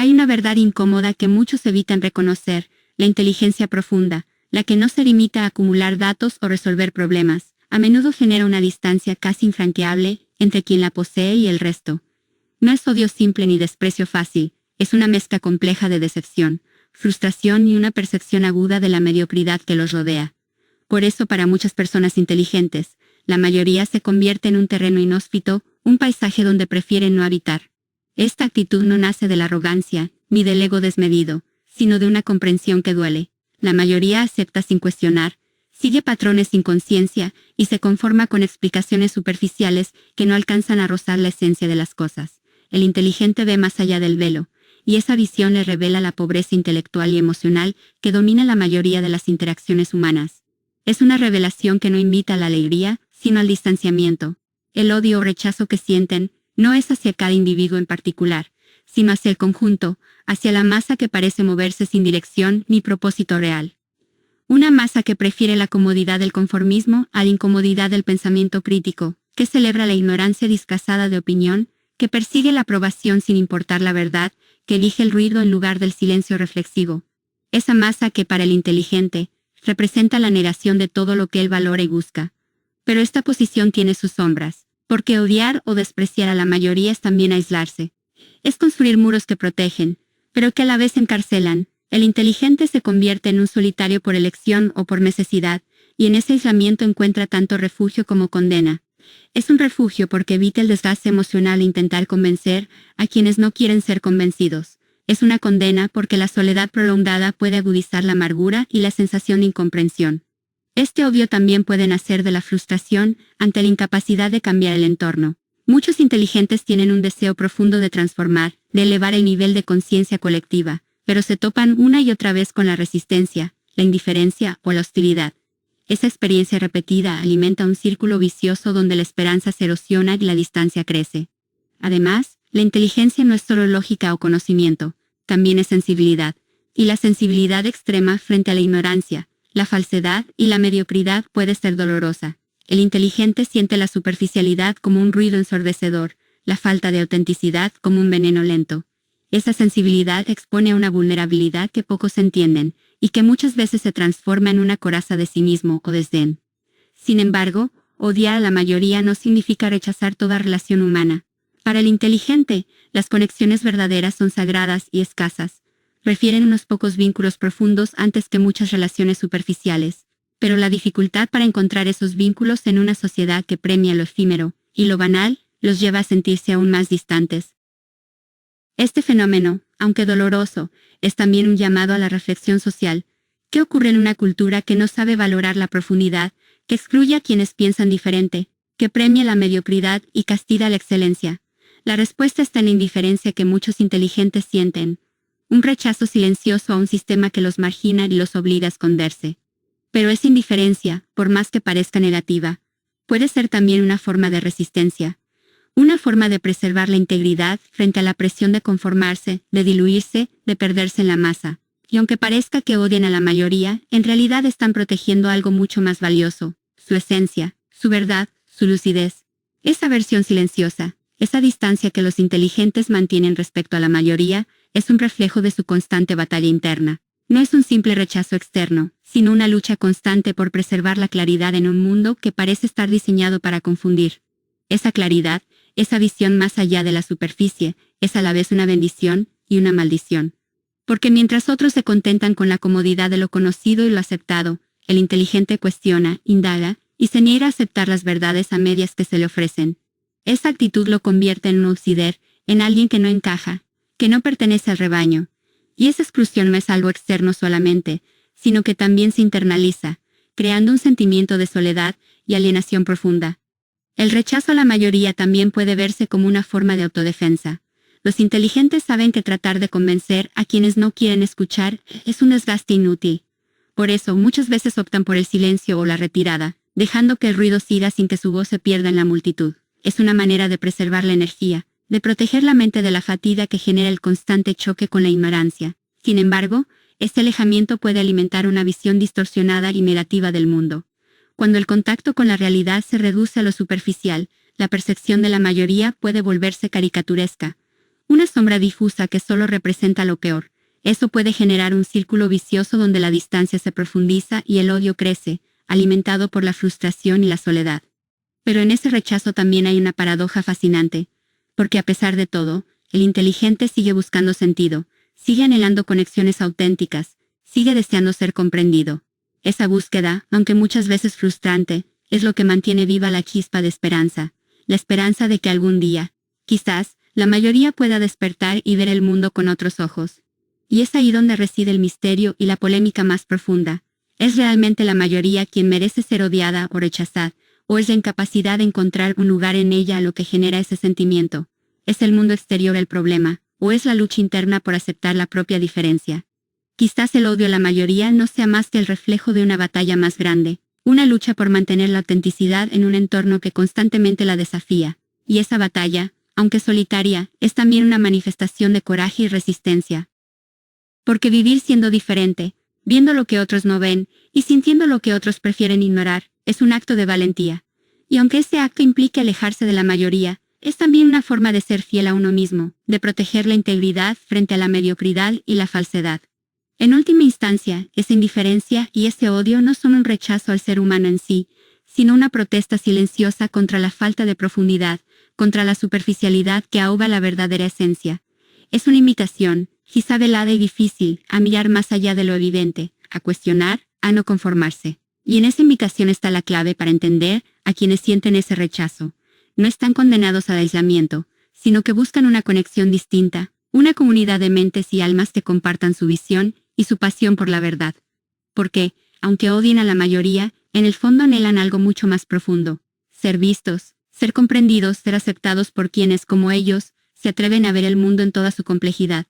Hay una verdad incómoda que muchos evitan reconocer: la inteligencia profunda, la que no se limita a acumular datos o resolver problemas, a menudo genera una distancia casi infranqueable entre quien la posee y el resto. No es odio simple ni desprecio fácil, es una mezcla compleja de decepción, frustración y una percepción aguda de la mediocridad que los rodea. Por eso, para muchas personas inteligentes, la mayoría se convierte en un terreno inhóspito, un paisaje donde prefieren no habitar. Esta actitud no nace de la arrogancia, ni del ego desmedido, sino de una comprensión que duele. La mayoría acepta sin cuestionar, sigue patrones sin conciencia y se conforma con explicaciones superficiales que no alcanzan a rozar la esencia de las cosas. El inteligente ve más allá del velo, y esa visión le revela la pobreza intelectual y emocional que domina la mayoría de las interacciones humanas. Es una revelación que no invita a la alegría, sino al distanciamiento. El odio o rechazo que sienten no es hacia cada individuo en particular, sino hacia el conjunto, hacia la masa que parece moverse sin dirección ni propósito real. Una masa que prefiere la comodidad del conformismo a la incomodidad del pensamiento crítico, que celebra la ignorancia disfrazada de opinión, que persigue la aprobación sin importar la verdad, que elige el ruido en lugar del silencio reflexivo. Esa masa que para el inteligente representa la negación de todo lo que él valora y busca. Pero esta posición tiene sus sombras, porque odiar o despreciar a la mayoría es también aislarse. Es construir muros que protegen, pero que a la vez encarcelan. El inteligente se convierte en un solitario por elección o por necesidad, y en ese aislamiento encuentra tanto refugio como condena. Es un refugio porque evita el desgaste emocional e intentar convencer a quienes no quieren ser convencidos. Es una condena porque la soledad prolongada puede agudizar la amargura y la sensación de incomprensión. Este odio también puede nacer de la frustración ante la incapacidad de cambiar el entorno. Muchos inteligentes tienen un deseo profundo de transformar, de elevar el nivel de conciencia colectiva, pero se topan una y otra vez con la resistencia, la indiferencia o la hostilidad. Esa experiencia repetida alimenta un círculo vicioso donde la esperanza se erosiona y la distancia crece. Además, la inteligencia no es solo lógica o conocimiento, también es sensibilidad, y la sensibilidad extrema frente a la ignorancia, la falsedad y la mediocridad puede ser dolorosa. El inteligente siente la superficialidad como un ruido ensordecedor, la falta de autenticidad como un veneno lento. Esa sensibilidad expone a una vulnerabilidad que pocos entienden, y que muchas veces se transforma en una coraza de cinismo o desdén. Sin embargo, odiar a la mayoría no significa rechazar toda relación humana. Para el inteligente, las conexiones verdaderas son sagradas y escasas. Prefieren unos pocos vínculos profundos antes que muchas relaciones superficiales. Pero la dificultad para encontrar esos vínculos en una sociedad que premia lo efímero y lo banal, los lleva a sentirse aún más distantes. Este fenómeno, aunque doloroso, es también un llamado a la reflexión social. ¿Qué ocurre en una cultura que no sabe valorar la profundidad, que excluye a quienes piensan diferente, que premia la mediocridad y castiga la excelencia? La respuesta está en la indiferencia que muchos inteligentes sienten, un rechazo silencioso a un sistema que los margina y los obliga a esconderse. Pero esa indiferencia, por más que parezca negativa, puede ser también una forma de resistencia. Una forma de preservar la integridad frente a la presión de conformarse, de diluirse, de perderse en la masa. Y aunque parezca que odian a la mayoría, en realidad están protegiendo algo mucho más valioso: su esencia, su verdad, su lucidez. Esa versión silenciosa, esa distancia que los inteligentes mantienen respecto a la mayoría, es un reflejo de su constante batalla interna. No es un simple rechazo externo, sino una lucha constante por preservar la claridad en un mundo que parece estar diseñado para confundir. Esa claridad, esa visión más allá de la superficie, es a la vez una bendición y una maldición. Porque mientras otros se contentan con la comodidad de lo conocido y lo aceptado, el inteligente cuestiona, indaga, y se niega a aceptar las verdades a medias que se le ofrecen. Esa actitud lo convierte en un outsider, en alguien que no encaja, que no pertenece al rebaño. Y esa exclusión no es algo externo solamente, sino que también se internaliza, creando un sentimiento de soledad y alienación profunda. El rechazo a la mayoría también puede verse como una forma de autodefensa. Los inteligentes saben que tratar de convencer a quienes no quieren escuchar es un desgaste inútil. Por eso, muchas veces optan por el silencio o la retirada, dejando que el ruido siga sin que su voz se pierda en la multitud. Es una manera de preservar la energía, de proteger la mente de la fatiga que genera el constante choque con la ignorancia. Sin embargo, este alejamiento puede alimentar una visión distorsionada y negativa del mundo. Cuando el contacto con la realidad se reduce a lo superficial, la percepción de la mayoría puede volverse caricaturesca. una sombra difusa que solo representa lo peor. Eso puede generar un círculo vicioso donde la distancia se profundiza y el odio crece, alimentado por la frustración y la soledad. Pero en ese rechazo también hay una paradoja fascinante, porque a pesar de todo, el inteligente sigue buscando sentido, sigue anhelando conexiones auténticas, sigue deseando ser comprendido. Esa búsqueda, aunque muchas veces frustrante, es lo que mantiene viva la chispa de esperanza, la esperanza de que algún día, quizás, la mayoría pueda despertar y ver el mundo con otros ojos. Y es ahí donde reside el misterio y la polémica más profunda. ¿Es realmente la mayoría quien merece ser odiada o rechazada, o es la incapacidad de encontrar un lugar en ella lo que genera ese sentimiento? ¿Es el mundo exterior el problema, o es la lucha interna por aceptar la propia diferencia? Quizás el odio a la mayoría no sea más que el reflejo de una batalla más grande, una lucha por mantener la autenticidad en un entorno que constantemente la desafía. Y esa batalla, aunque solitaria, es también una manifestación de coraje y resistencia. Porque vivir siendo diferente, viendo lo que otros no ven, y sintiendo lo que otros prefieren ignorar, es un acto de valentía. Y aunque ese acto implique alejarse de la mayoría, es también una forma de ser fiel a uno mismo, de proteger la integridad frente a la mediocridad y la falsedad. En última instancia, esa indiferencia y ese odio no son un rechazo al ser humano en sí, sino una protesta silenciosa contra la falta de profundidad, contra la superficialidad que ahoga la verdadera esencia. Es una invitación, quizá velada y difícil, a mirar más allá de lo evidente, a cuestionar, a no conformarse. Y en esa invitación está la clave para entender a quienes sienten ese rechazo. No están condenados al aislamiento, sino que buscan una conexión distinta, una comunidad de mentes y almas que compartan su visión y su pasión por la verdad. Porque, aunque odien a la mayoría, en el fondo anhelan algo mucho más profundo: ser vistos, ser comprendidos, ser aceptados por quienes, como ellos, se atreven a ver el mundo en toda su complejidad.